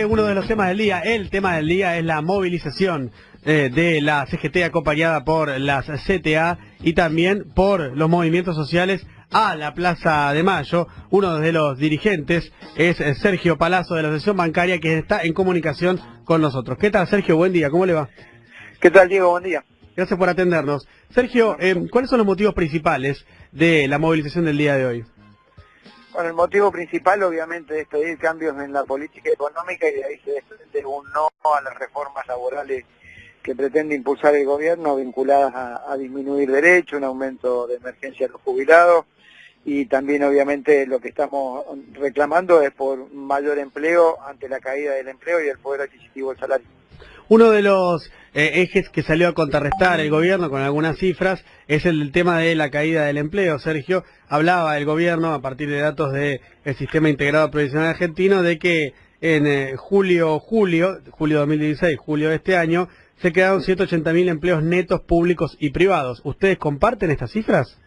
Uno de los temas del día, el tema del día es la movilización de la CGT acompañada por las CTA y también por los movimientos sociales a la Plaza de Mayo. Uno de los dirigentes es Sergio Palazzo de la Asociación Bancaria, que está en comunicación con nosotros. ¿Qué tal, Sergio? Buen día, ¿cómo le va? ¿Qué tal, Diego? Buen día. Gracias por atendernos. Sergio, ¿cuáles son los motivos principales de la movilización del día de hoy? Bueno, el motivo principal obviamente es pedir cambios en la política económica y de ahí se desprende un no a las reformas laborales que pretende impulsar el gobierno vinculadas a disminuir derechos, un aumento de emergencia a los jubilados y también obviamente lo que estamos reclamando es por mayor empleo ante la caída del empleo y el poder adquisitivo del salario. Uno de los ejes que salió a contrarrestar el gobierno con algunas cifras es el tema de la caída del empleo. Sergio, hablaba el gobierno a partir de datos del Sistema Integrado Previsional Argentino de que en julio 2016, julio de este año, se crearon 180.000 empleos netos públicos y privados. ¿Ustedes comparten estas cifras?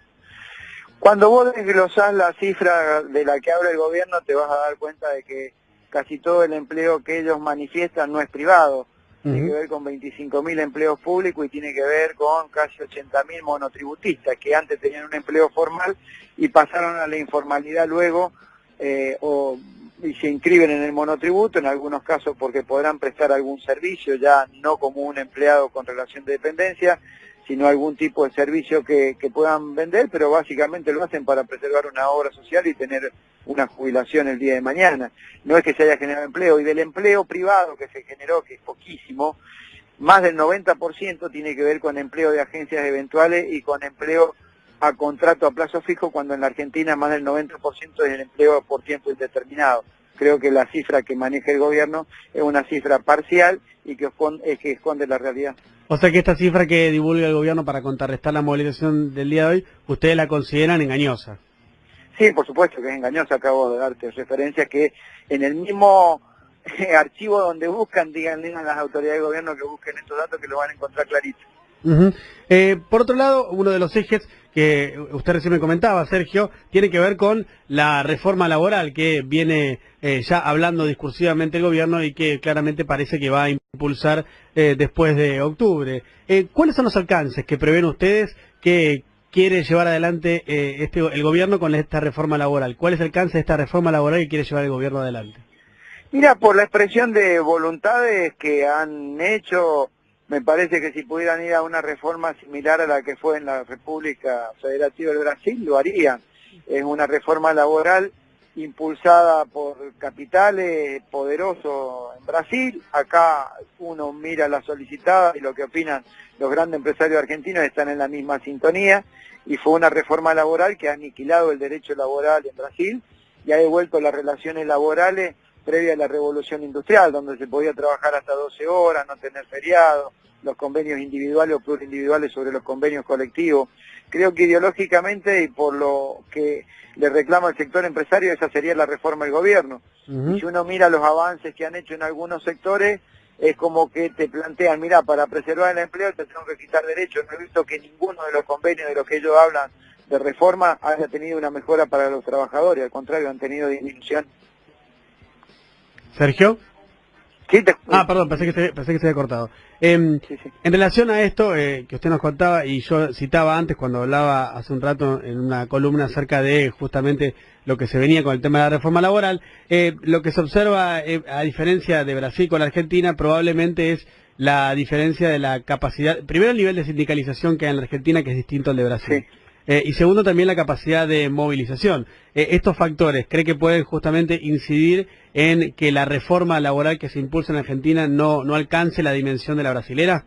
Cuando vos desglosás la cifra de la que habla el gobierno te vas a dar cuenta de que casi todo el empleo que ellos manifiestan no es privado. Tiene que ver con 25.000 empleos públicos y tiene que ver con casi 80.000 monotributistas que antes tenían un empleo formal y pasaron a la informalidad luego y se inscriben en el monotributo, en algunos casos porque podrán prestar algún servicio, ya no como un empleado con relación de dependencia, sino algún tipo de servicio que puedan vender, pero básicamente lo hacen para preservar una obra social y tener una jubilación el día de mañana. No es que se haya generado empleo, y del empleo privado que se generó, que es poquísimo, más del 90% tiene que ver con empleo de agencias eventuales y con empleo a contrato a plazo fijo, cuando en la Argentina más del 90% es el empleo por tiempo indeterminado. Creo que la cifra que maneja el gobierno es una cifra parcial y que esconde la realidad. O sea que esta cifra que divulga el gobierno para contrarrestar la movilización del día de hoy, ¿ustedes la consideran engañosa? Sí, por supuesto que es engañosa. Acabo de darte referencia que en el mismo archivo donde buscan, díganle a las autoridades de gobierno que busquen estos datos, que lo van a encontrar clarito. Por otro lado, uno de los ejes que usted recién me comentaba, Sergio, tiene que ver con la reforma laboral que viene ya hablando discursivamente el gobierno y que claramente parece que va a impulsar después de octubre. ¿Cuáles son los alcances que prevén ustedes que quiere llevar adelante el gobierno con esta reforma laboral? ¿Cuál es el alcance de esta reforma laboral que quiere llevar el gobierno adelante? Mira, por la expresión de voluntades que han hecho, me parece que si pudieran ir a una reforma similar a la que fue en la República Federativa del Brasil, lo harían. Es una reforma laboral impulsada por capitales poderosos en Brasil. Acá uno mira la solicitada y lo que opinan los grandes empresarios argentinos están en la misma sintonía, y fue una reforma laboral que ha aniquilado el derecho laboral en Brasil y ha devuelto las relaciones laborales previa a la revolución industrial, donde se podía trabajar hasta 12 horas, no tener feriado, los convenios individuales o plurindividuales sobre los convenios colectivos. Creo que ideológicamente y por lo que le reclama el sector empresario, esa sería la reforma del gobierno. Y si uno mira los avances que han hecho en algunos sectores, es como que te plantean, mira, para preservar el empleo te tengo que quitar derechos. No he visto que ninguno de los convenios de los que ellos hablan de reforma haya tenido una mejora para los trabajadores, al contrario, han tenido disminución. ¿Sergio? Sí, Perdón, pensé que se había cortado. Sí. En relación a esto que usted nos contaba, y yo citaba antes cuando hablaba hace un rato en una columna acerca de justamente lo que se venía con el tema de la reforma laboral, lo que se observa, a diferencia de Brasil con la Argentina, probablemente es la diferencia de la capacidad, primero el nivel de sindicalización que hay en la Argentina, que es distinto al de Brasil. Sí. Y segundo, también la capacidad de movilización. ¿Estos factores cree que pueden justamente incidir en que la reforma laboral que se impulsa en Argentina no alcance la dimensión de la brasilera?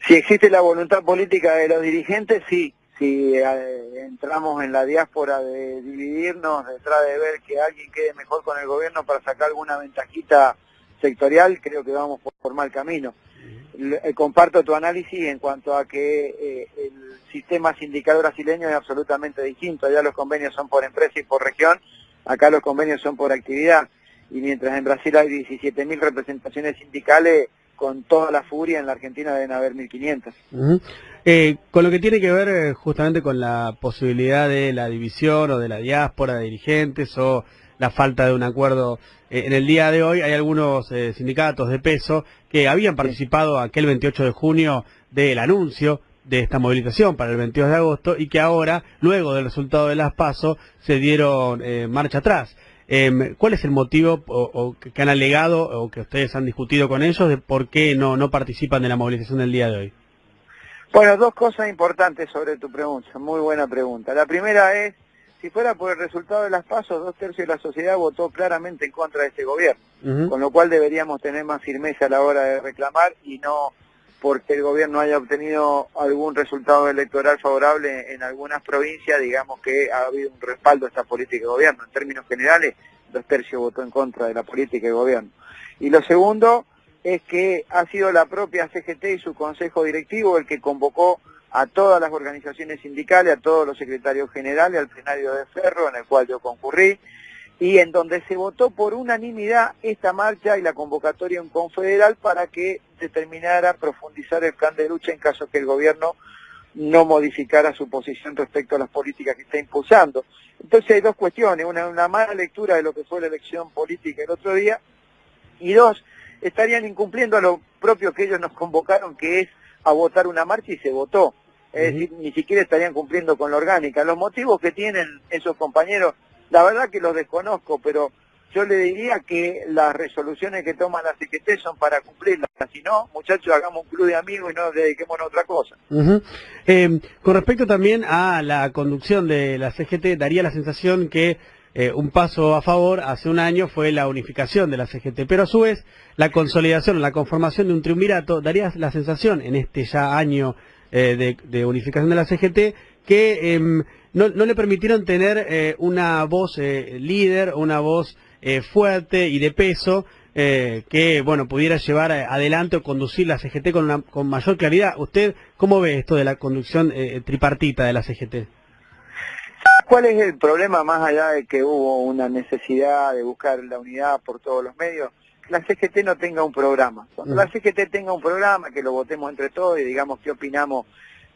Si existe la voluntad política de los dirigentes, sí. Si entramos en la diáspora de dividirnos, detrás de ver que alguien quede mejor con el gobierno para sacar alguna ventajita sectorial, creo que vamos por mal camino. Comparto tu análisis en cuanto a que el sistema sindical brasileño es absolutamente distinto. Allá los convenios son por empresa y por región, acá los convenios son por actividad. Y mientras en Brasil hay 17.000 representaciones sindicales, con toda la furia, en la Argentina deben haber 1.500. Con lo que tiene que ver justamente con la posibilidad de la división o de la diáspora de dirigentes o la falta de un acuerdo. En el día de hoy hay algunos sindicatos de peso que habían participado aquel 28 de junio del anuncio de esta movilización para el 22 de agosto y que ahora, luego del resultado de las PASO, se dieron marcha atrás. ¿Cuál es el motivo o que han alegado o que ustedes han discutido con ellos de por qué no participan de la movilización del día de hoy? Bueno, dos cosas importantes sobre tu pregunta, muy buena pregunta. La primera es, si fuera por el resultado de las PASO, 2/3 de la sociedad votó claramente en contra de este gobierno, con lo cual deberíamos tener más firmeza a la hora de reclamar y no porque el gobierno haya obtenido algún resultado electoral favorable en algunas provincias, digamos que ha habido un respaldo a esta política de gobierno. En términos generales, 2/3 votó en contra de la política de gobierno. Y lo segundo es que ha sido la propia CGT y su consejo directivo el que convocó a todas las organizaciones sindicales, a todos los secretarios generales, al plenario de Ferro, en el cual yo concurrí, y en donde se votó por unanimidad esta marcha y la convocatoria en confederal para que determinara profundizar el plan de lucha en caso que el gobierno no modificara su posición respecto a las políticas que está impulsando. Entonces hay dos cuestiones, una mala lectura de lo que fue la elección política el otro día, y dos, estarían incumpliendo a lo propio que ellos nos convocaron, que es a votar una marcha y se votó. Es decir, ni siquiera estarían cumpliendo con la orgánica. Los motivos que tienen esos compañeros, la verdad que los desconozco, pero yo le diría que las resoluciones que toma la CGT son para cumplirlas. Si no, muchachos, hagamos un club de amigos y no nos dediquemos a otra cosa. Con respecto también a la conducción de la CGT, daría la sensación que un paso a favor hace un año fue la unificación de la CGT, pero a su vez la consolidación, la conformación de un triunvirato daría la sensación en este ya año de unificación de la CGT que no le permitieron tener una voz líder, una voz fuerte y de peso que bueno pudiera llevar adelante o conducir la CGT con mayor claridad. ¿Usted cómo ve esto de la conducción tripartita de la CGT? ¿Cuál es el problema más allá de que hubo una necesidad de buscar la unidad por todos los medios? Que la CGT no tenga un programa. Cuando la CGT tenga un programa, que lo votemos entre todos y digamos qué opinamos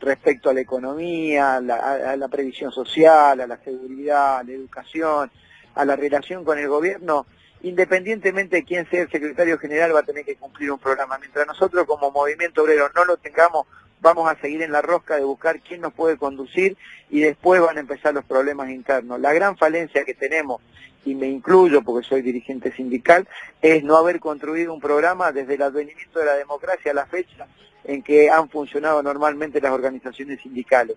respecto a la economía, a la previsión social, a la seguridad, a la educación, a la relación con el gobierno, independientemente de quién sea el secretario general va a tener que cumplir un programa. Mientras nosotros como movimiento obrero no lo tengamos, vamos a seguir en la rosca de buscar quién nos puede conducir y después van a empezar los problemas internos. La gran falencia que tenemos, y me incluyo porque soy dirigente sindical, es no haber construido un programa desde el advenimiento de la democracia a la fecha en que han funcionado normalmente las organizaciones sindicales.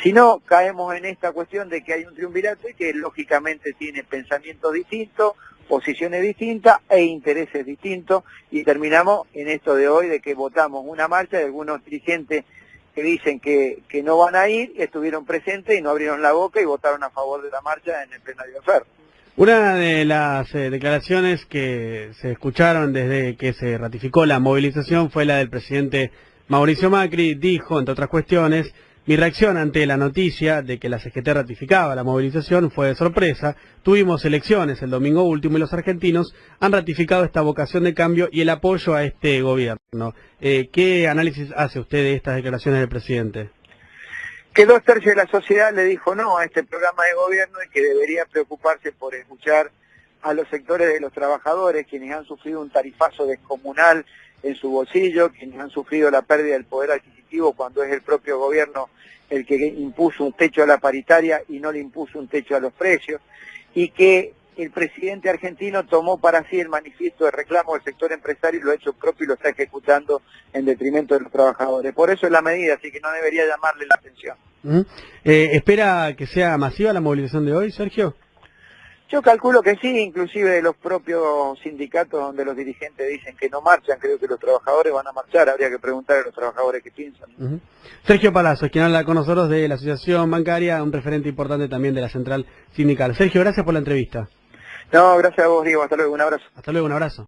Si no, caemos en esta cuestión de que hay un triunvirato y que lógicamente tiene pensamientos distintos, posiciones distintas e intereses distintos, y terminamos en esto de hoy de que votamos una marcha de algunos dirigentes que dicen que no van a ir, estuvieron presentes y no abrieron la boca y votaron a favor de la marcha en el plenario de Ferro. Una de las declaraciones que se escucharon desde que se ratificó la movilización fue la del presidente Mauricio Macri. Dijo, entre otras cuestiones, mi reacción ante la noticia de que la CGT ratificaba la movilización fue de sorpresa. Tuvimos elecciones el domingo último y los argentinos han ratificado esta vocación de cambio y el apoyo a este gobierno. ¿Qué análisis hace usted de estas declaraciones del presidente? Que 2/3 de la sociedad le dijo no a este programa de gobierno y que debería preocuparse por escuchar a los sectores de los trabajadores, quienes han sufrido un tarifazo descomunal en su bolsillo, quienes han sufrido la pérdida del poder adquisitivo cuando es el propio gobierno el que impuso un techo a la paritaria y no le impuso un techo a los precios, y que el presidente argentino tomó para sí el manifiesto de reclamo del sector empresario y lo ha hecho propio y lo está ejecutando en detrimento de los trabajadores. Por eso es la medida, así que no debería llamarle la atención. ¿Espera que sea masiva la movilización de hoy, Sergio? Yo calculo que sí, inclusive de los propios sindicatos donde los dirigentes dicen que no marchan, creo que los trabajadores van a marchar, habría que preguntar a los trabajadores qué piensan. Sergio Palazzo, quien habla con nosotros de la Asociación Bancaria, un referente importante también de la Central Sindical. Sergio, gracias por la entrevista. No, gracias a vos, Diego, hasta luego, un abrazo. Hasta luego, un abrazo.